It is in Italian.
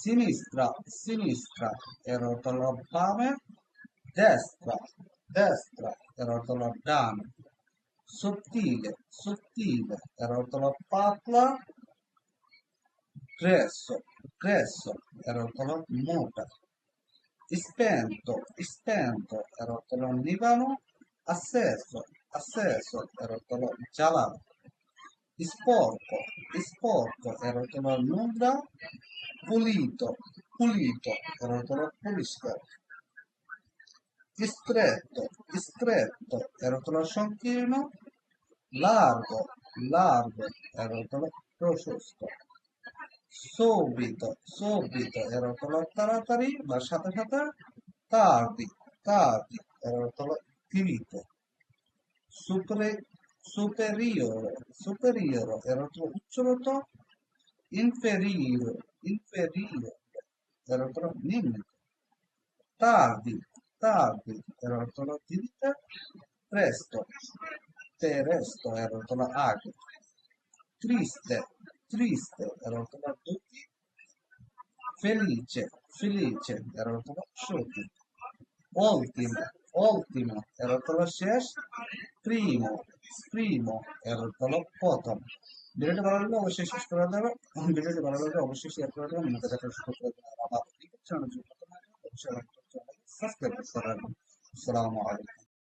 sinistra, sinistra e rotolo bame, destra, destra e rotolo dame, sottile, sottile e rotolo patla, presso, presso e rotolo muta, spento, spento e rotolo nivano, asceso, asceso e rotolo gialano, sporco, sporco e rotolo nuda, pulito, pulito e rotolo pulisco, stretto, stretto e rotolo sciocchino, largo, largo e rotolo prosciutto, subito, subito e rotolo taratari, lasciate সাথে tardi, tardi e rotolo tirito, supre, superiore, superiore e rotolo ucciolato, inferiore, inferiore e rotolo niente, tardi, tardi e rotolo tirita, presto, presto e rotolo agro, triste, triste e rotolo tutti, felice, felice e rotolo sciolti, ultimo, ultimo e rotolo শেষ, primo, primo e rotolo প্রথম। ভিডিওটি ভালো লাগলে অবশ্যই শেষ করে দেবে এবং ভিডিওটি ভালো লাগলে অবশ্যই শেয়ার করে দেবেন, আমাদের কাছে সুযোগ করে দেবেন। আমার ইউটিউব চ্যানেল যদি নতুন হয়, অবশ্যই সাবস্ক্রাইব করতে পারবেন। আসসালামু আলাইকুম।